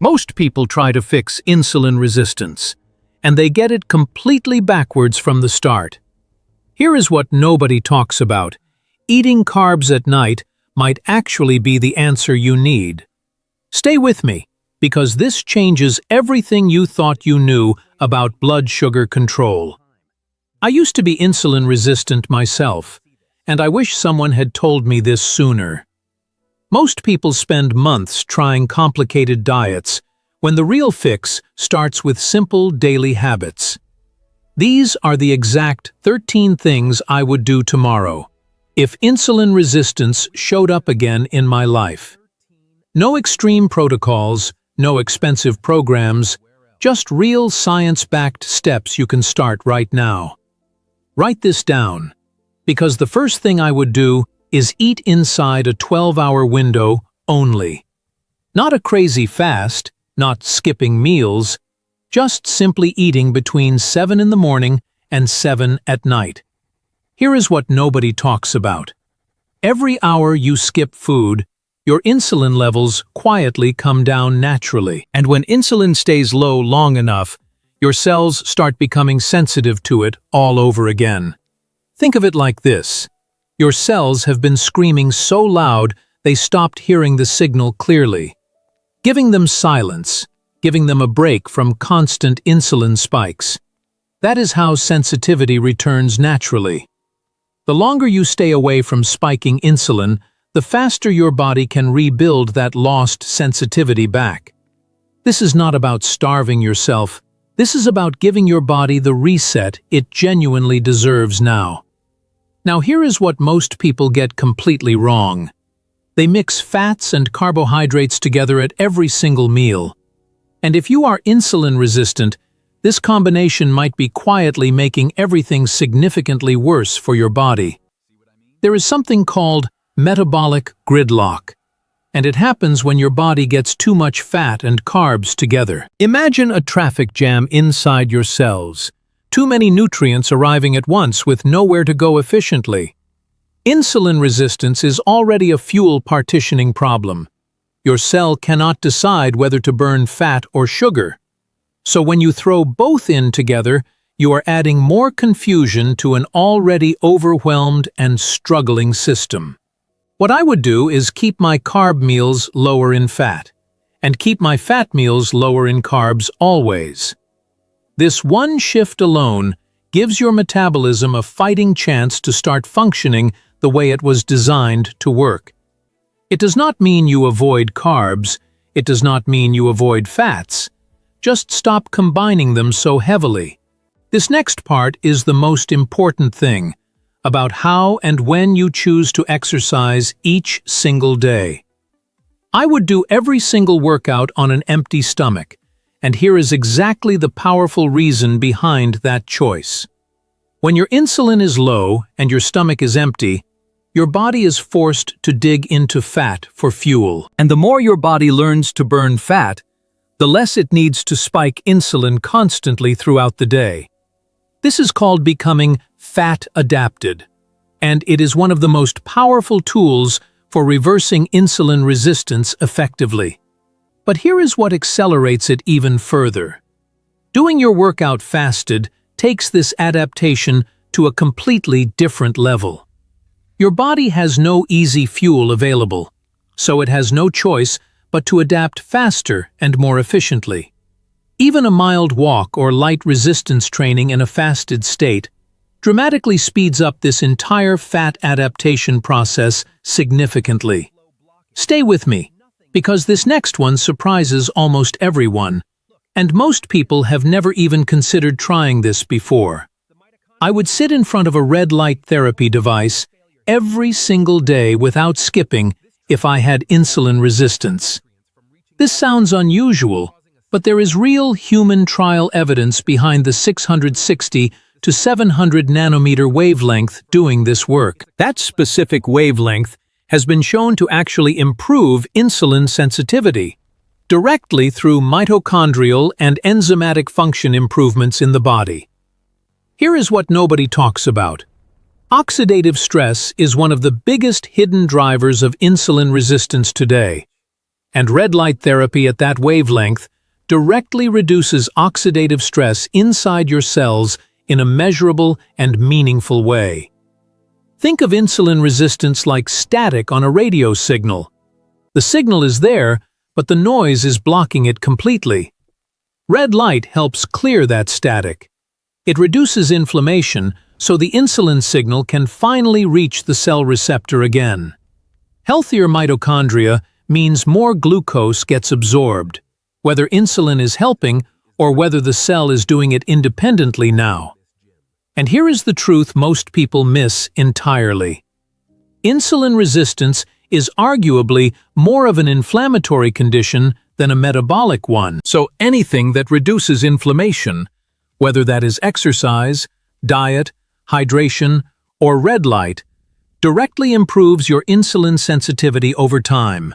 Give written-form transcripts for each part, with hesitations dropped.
Most people try to fix insulin resistance, and they get it completely backwards from the start. Here is what nobody talks about. Eating carbs at night might actually be the answer you need. Stay with me, because this changes everything you thought you knew about blood sugar control. I used to be insulin resistant myself, and I wish someone had told me this sooner. Most people spend months trying complicated diets, when the real fix starts with simple daily habits. These are the exact 13 things I would do tomorrow if insulin resistance showed up again in my life. No extreme protocols, no expensive programs, just real science-backed steps you can start right now. Write this down, because the first thing I would do is eat inside a 12-hour window only. Not a crazy fast, not skipping meals, just simply eating between 7 in the morning and 7 at night. Here is what nobody talks about. Every hour you skip food, your insulin levels quietly come down naturally. And when insulin stays low long enough, your cells start becoming sensitive to it all over again. Think of it like this. Your cells have been screaming so loud they stopped hearing the signal clearly. Giving them silence, giving them a break from constant insulin spikes. That is how sensitivity returns naturally. The longer you stay away from spiking insulin, the faster your body can rebuild that lost sensitivity back. This is not about starving yourself. This is about giving your body the reset it genuinely deserves now. Now here is what most people get completely wrong. They mix fats and carbohydrates together at every single meal. And if you are insulin resistant, this combination might be quietly making everything significantly worse for your body. There is something called metabolic gridlock, and it happens when your body gets too much fat and carbs together. Imagine a traffic jam inside your cells. Too many nutrients arriving at once with nowhere to go efficiently. Insulin resistance is already a fuel partitioning problem. Your cell cannot decide whether to burn fat or sugar. So when you throw both in together, you are adding more confusion to an already overwhelmed and struggling system. What I would do is keep my carb meals lower in fat, and keep my fat meals lower in carbs always. This one shift alone gives your metabolism a fighting chance to start functioning the way it was designed to work. It does not mean you avoid carbs, it does not mean you avoid fats. Just stop combining them so heavily. This next part is the most important thing, about how and when you choose to exercise each single day. I would do every single workout on an empty stomach, and here is exactly the powerful reason behind that choice. When your insulin is low and your stomach is empty, your body is forced to dig into fat for fuel. And the more your body learns to burn fat, the less it needs to spike insulin constantly throughout the day. This is called becoming fat adapted, and it is one of the most powerful tools for reversing insulin resistance effectively. But here is what accelerates it even further. Doing your workout fasted takes this adaptation to a completely different level. Your body has no easy fuel available, so it has no choice but to adapt faster and more efficiently. Even a mild walk or light resistance training in a fasted state dramatically speeds up this entire fat adaptation process significantly. Stay with me, because this next one surprises almost everyone, and most people have never even considered trying this before. I would sit in front of a red light therapy device every single day without skipping if I had insulin resistance. This sounds unusual, but there is real human trial evidence behind the 660 to 700 nanometer wavelength doing this work. That specific wavelength has been shown to actually improve insulin sensitivity directly through mitochondrial and enzymatic function improvements in the body. Here is what nobody talks about. Oxidative stress is one of the biggest hidden drivers of insulin resistance today. And red light therapy at that wavelength directly reduces oxidative stress inside your cells in a measurable and meaningful way. Think of insulin resistance like static on a radio signal. The signal is there, but the noise is blocking it completely. Red light helps clear that static. It reduces inflammation, so the insulin signal can finally reach the cell receptor again. Healthier mitochondria means more glucose gets absorbed, whether insulin is helping or whether the cell is doing it independently now. And here is the truth most people miss entirely. Insulin resistance is arguably more of an inflammatory condition than a metabolic one. So anything that reduces inflammation, whether that is exercise, diet, hydration, or red light, directly improves your insulin sensitivity over time.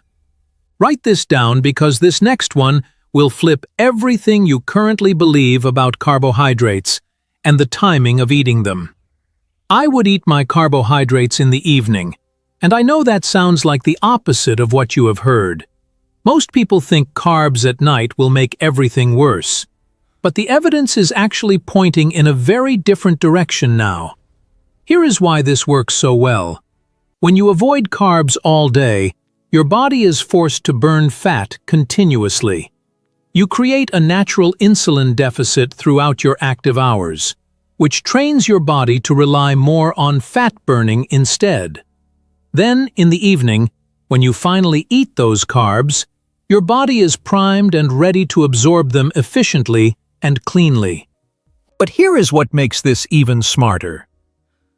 Write this down because this next one will flip everything you currently believe about carbohydrates and the timing of eating them. I would eat my carbohydrates in the evening, and I know that sounds like the opposite of what you have heard. Most people think carbs at night will make everything worse. But the evidence is actually pointing in a very different direction now. Here is why this works so well. When you avoid carbs all day, your body is forced to burn fat continuously. You create a natural insulin deficit throughout your active hours, which trains your body to rely more on fat burning instead. Then, in the evening, when you finally eat those carbs, your body is primed and ready to absorb them efficiently and cleanly. But here is what makes this even smarter.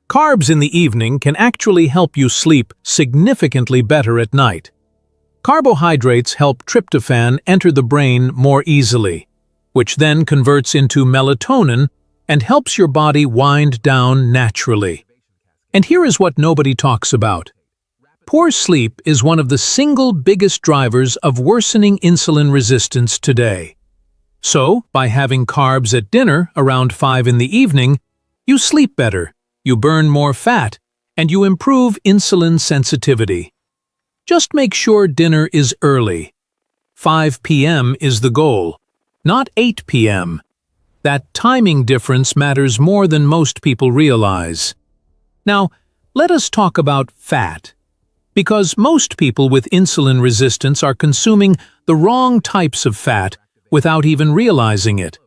Carbs in the evening can actually help you sleep significantly better at night. Carbohydrates help tryptophan enter the brain more easily, which then converts into melatonin and helps your body wind down naturally. And here is what nobody talks about. Poor sleep is one of the single biggest drivers of worsening insulin resistance today. So, by having carbs at dinner around 5 in the evening, you sleep better, you burn more fat, and you improve insulin sensitivity. Just make sure dinner is early. 5 p.m. is the goal, not 8 p.m. That timing difference matters more than most people realize. Now, let us talk about fat. Because most people with insulin resistance are consuming the wrong types of fat without even realizing it.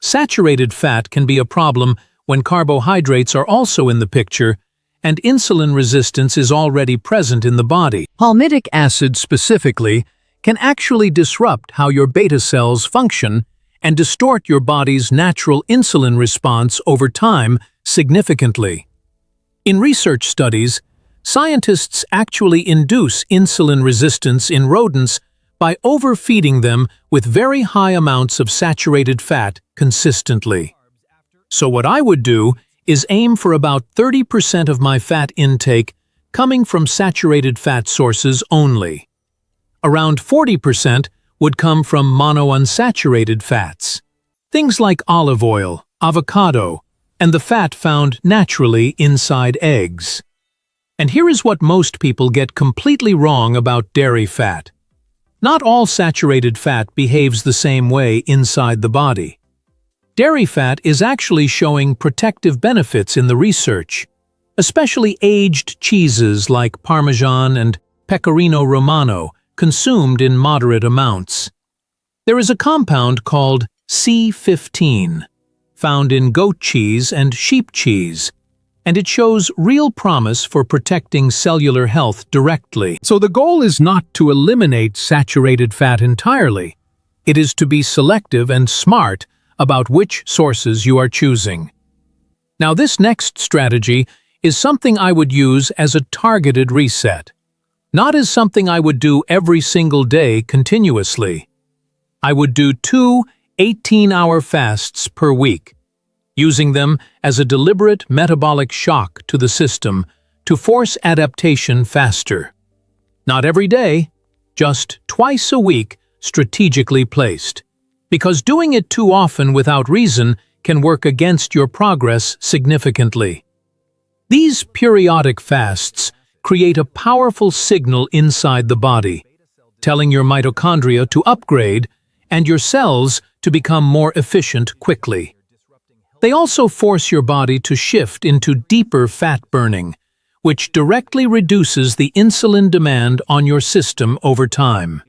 Saturated fat can be a problem when carbohydrates are also in the picture and insulin resistance is already present in the body. Palmitic acid specifically can actually disrupt how your beta cells function and distort your body's natural insulin response over time significantly. In research studies, scientists actually induce insulin resistance in rodents by overfeeding them with very high amounts of saturated fat consistently. So what I would do is aim for about 30% of my fat intake coming from saturated fat sources only. Around 40% would come from monounsaturated fats, things like olive oil, avocado, and the fat found naturally inside eggs. And here is what most people get completely wrong about dairy fat. Not all saturated fat behaves the same way inside the body. Dairy fat is actually showing protective benefits in the research, especially aged cheeses like Parmesan and Pecorino Romano consumed in moderate amounts. There is a compound called C15, found in goat cheese and sheep cheese, and it shows real promise for protecting cellular health directly. So the goal is not to eliminate saturated fat entirely. It is to be selective and smart about which sources you are choosing. Now, this next strategy is something I would use as a targeted reset, not as something I would do every single day continuously. I would do 2 18-hour fasts per week, using them as a deliberate metabolic shock to the system to force adaptation faster. Not every day, just twice a week, strategically placed. Because doing it too often without reason can work against your progress significantly. These periodic fasts create a powerful signal inside the body. telling your mitochondria to upgrade and your cells to become more efficient quickly. They also force your body to shift into deeper fat burning, which directly reduces the insulin demand on your system over time.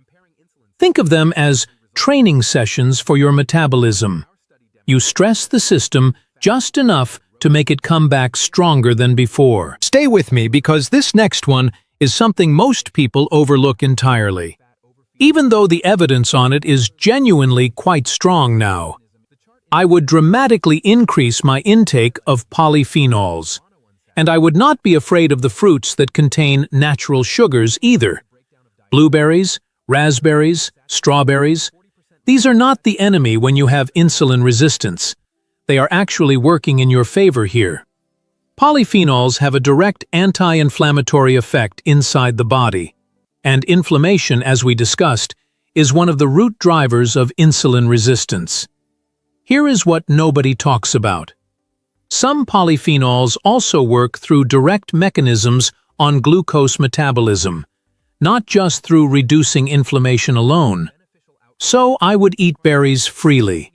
Think of them as training sessions for your metabolism. You stress the system just enough to make it come back stronger than before. Stay with me because this next one is something most people overlook entirely. Even though the evidence on it is genuinely quite strong now, I would dramatically increase my intake of polyphenols. And I would not be afraid of the fruits that contain natural sugars either. Blueberries, raspberries, strawberries. These are not the enemy when you have insulin resistance. They are actually working in your favor here. Polyphenols have a direct anti-inflammatory effect inside the body. And inflammation, as we discussed, is one of the root drivers of insulin resistance. Here is what nobody talks about. Some polyphenols also work through direct mechanisms on glucose metabolism, not just through reducing inflammation alone. So I would eat berries freely.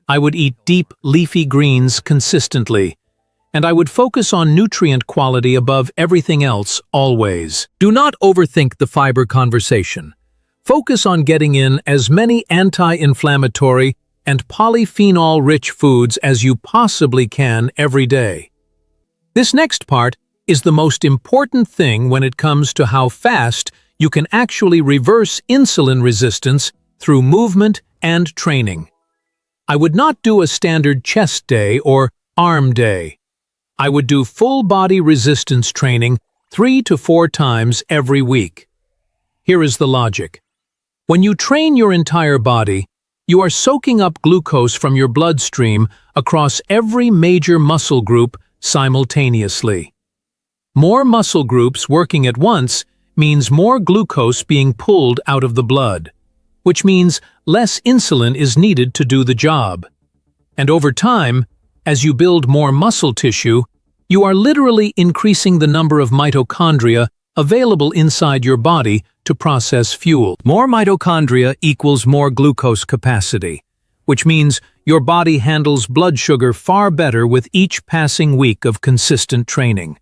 I would eat deep, leafy greens consistently. And I would focus on nutrient quality above everything else always. Do not overthink the fiber conversation. Focus on getting in as many anti-inflammatory and polyphenol-rich foods as you possibly can every day. This next part is the most important thing when it comes to how fast you can actually reverse insulin resistance through movement and training. I would not do a standard chest day or arm day. I would do full-body resistance training 3 to 4 times every week. Here is the logic. When you train your entire body, you are soaking up glucose from your bloodstream across every major muscle group simultaneously. More muscle groups working at once means more glucose being pulled out of the blood, which means less insulin is needed to do the job. And over time, as you build more muscle tissue, you are literally increasing the number of mitochondria available inside your body to process fuel. More mitochondria equals more glucose capacity, which means your body handles blood sugar far better with each passing week of consistent training.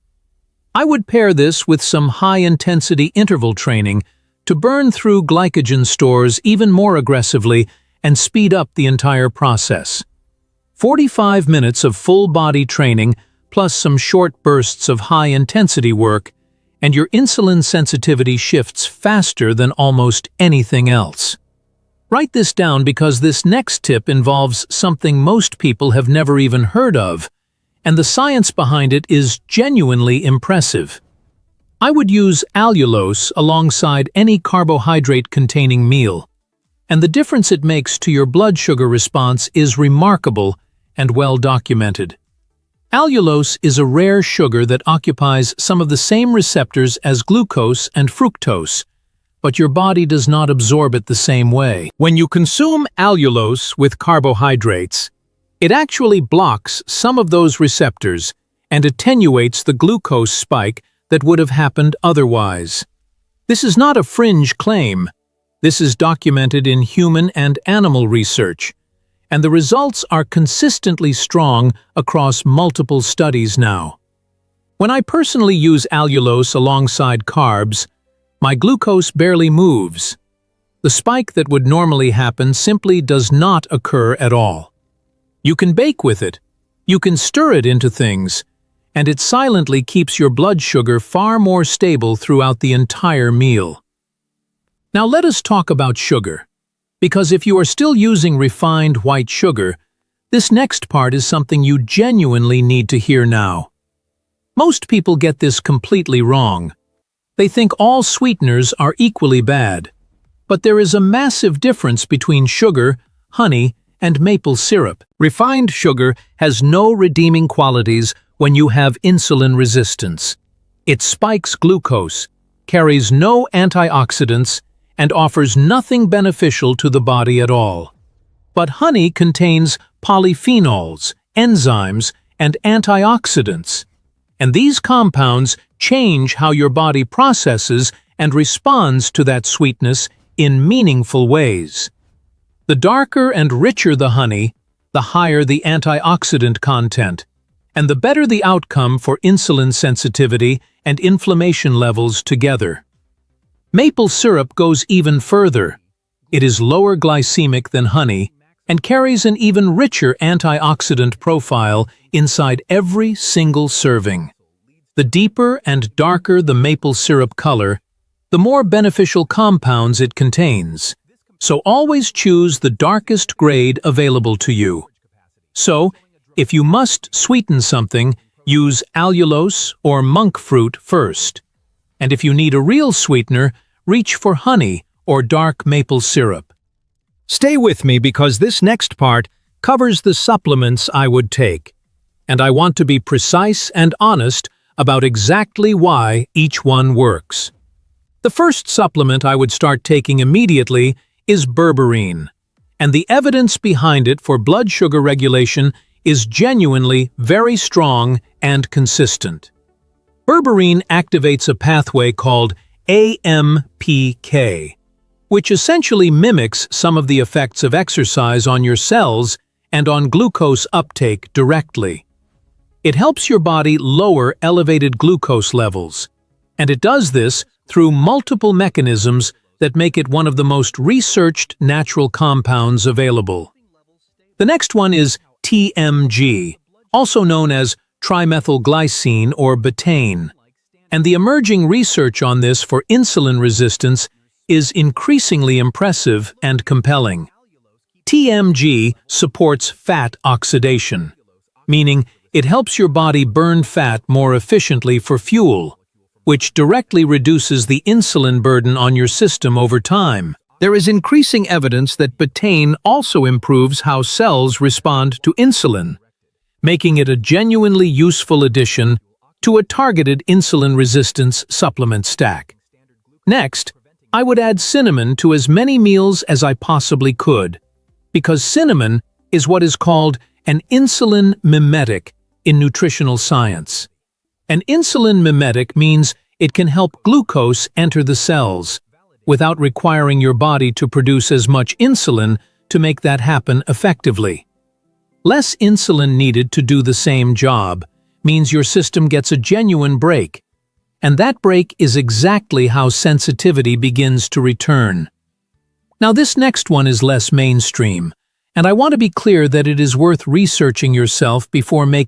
I would pair this with some high-intensity interval training to burn through glycogen stores even more aggressively and speed up the entire process. 45 minutes of full-body training plus some short bursts of high-intensity work, and your insulin sensitivity shifts faster than almost anything else. Write this down because this next tip involves something most people have never even heard of, and the science behind it is genuinely impressive. I would use allulose alongside any carbohydrate-containing meal, and the difference it makes to your blood sugar response is remarkable and well documented. Allulose is a rare sugar that occupies some of the same receptors as glucose and fructose, but your body does not absorb it the same way. When you consume allulose with carbohydrates, it actually blocks some of those receptors and attenuates the glucose spike that would have happened otherwise. This is not a fringe claim. This is documented in human and animal research, and the results are consistently strong across multiple studies now. When I personally use allulose alongside carbs, my glucose barely moves. The spike that would normally happen simply does not occur at all. You can bake with it, you can stir it into things, and it silently keeps your blood sugar far more stable throughout the entire meal. Now let us talk about sugar. Because if you are still using refined white sugar, this next part is something you genuinely need to hear now. Most people get this completely wrong. They think all sweeteners are equally bad. But there is a massive difference between sugar, honey, and maple syrup. Refined sugar has no redeeming qualities when you have insulin resistance. It spikes glucose, carries no antioxidants, and offers nothing beneficial to the body at all. But honey contains polyphenols, enzymes, and antioxidants. And these compounds change how your body processes and responds to that sweetness in meaningful ways. The darker and richer the honey, the higher the antioxidant content, and the better the outcome for insulin sensitivity and inflammation levels together. Maple syrup goes even further. It is lower glycemic than honey and carries an even richer antioxidant profile inside every single serving. The deeper and darker the maple syrup color, the more beneficial compounds it contains. So always choose the darkest grade available to you. So, if you must sweeten something, use allulose or monk fruit first. And if you need a real sweetener, reach for honey or dark maple syrup. Stay with me because this next part covers the supplements I would take. And I want to be precise and honest about exactly why each one works. The first supplement I would start taking immediately is berberine, and the evidence behind it for blood sugar regulation is genuinely very strong and consistent. Berberine activates a pathway called AMPK, which essentially mimics some of the effects of exercise on your cells and on glucose uptake directly. It helps your body lower elevated glucose levels, and it does this through multiple mechanisms that make it one of the most researched natural compounds available. The next one is TMG, also known as trimethylglycine or betaine, and the emerging research on this for insulin resistance is increasingly impressive and compelling. TMG supports fat oxidation, meaning it helps your body burn fat more efficiently for fuel, which directly reduces the insulin burden on your system over time. There is increasing evidence that betaine also improves how cells respond to insulin, making it a genuinely useful addition to a targeted insulin resistance supplement stack. Next, I would add cinnamon to as many meals as I possibly could, because cinnamon is what is called an insulin mimetic in nutritional science. An insulin mimetic means it can help glucose enter the cells without requiring your body to produce as much insulin to make that happen effectively. Less insulin needed to do the same job means your system gets a genuine break, and that break is exactly how sensitivity begins to return. Now, this next one is less mainstream, and I want to be clear that it is worth researching yourself before making